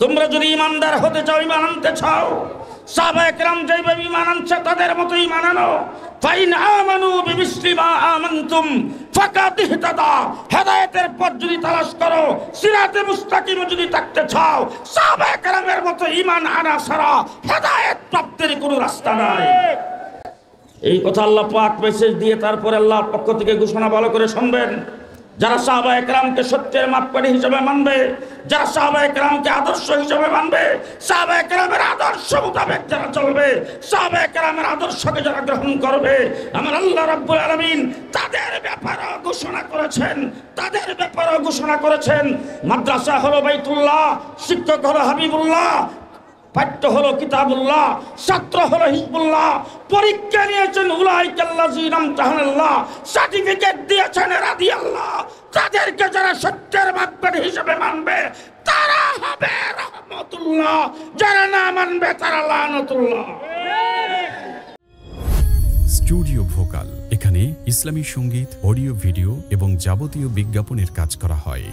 তোমরা যদি ইমানদার হতে চাও, ইমান আনতে চাও, সাহাবায়ে কেরাম যেভাবে ইমান আনছে তাদের মতো ইমান আনো। ফাইন আমানু বিমিসলি মা আমানতুম ফাকাদ ইহতাদা। হেদায়েতের পথ যদি তালাশ করো, সিরাতে মুস্তাকিমে যদি থাকতে চাও, সাহাবায়ে কেরামের মতো ইমান আনা ছাড়া হেদায়েত প্রাপ্তির কোনো রাস্তা নাই। এই কথা আল্লাহ পাক মেসেজ দিয়ে তারপরে আল্লাহর পক্ষ থেকে ঘোষণা ভালো করে শুনবেন। যারা সাহাবায়ে কেরামকে সত্যের মাপকাঠি হিসেবে মানবে, যারা সাহাবায়ে কেরামকে আদর্শ হিসেবে মানবে, সাহাবায়ে কেরামের আদর্শ মোতাবেক যারা চলবে, সাহাবায়ে কেরামের আদর্শকে যারা গ্রহণ করবে, আমার আল্লাহ রাব্বুল আলামিন তাদের ব্যাপারে ঘোষণা করেছেন মাদ্রাসা হলো বাইতুল্লাহ, শিক্ষক হলো হাবিবুল্লাহ, পাঠ্য হলো কিতাবুল্লাহ, ছাত্র হলো হিজবুল্লাহ, পরীক্ষা নিয়েছেন উলাইকাল্লাযীনা ইমতাহানাল্লাহ, সার্টিফিকেট দিয়েছেন রাদিয়াল্লাহ। তাদেরকে যারা সত্যের মাপকাঠি হিসেবে মানবে তারা হবে রাহমাতুল্লাহ, যারা না মানবে তারা লানাতুল্লাহ। স্টুডিও ভোকাল, এখানে ইসলামী সঙ্গীত, অডিও, ভিডিও এবং যাবতীয় বিজ্ঞাপনের কাজ করা হয়।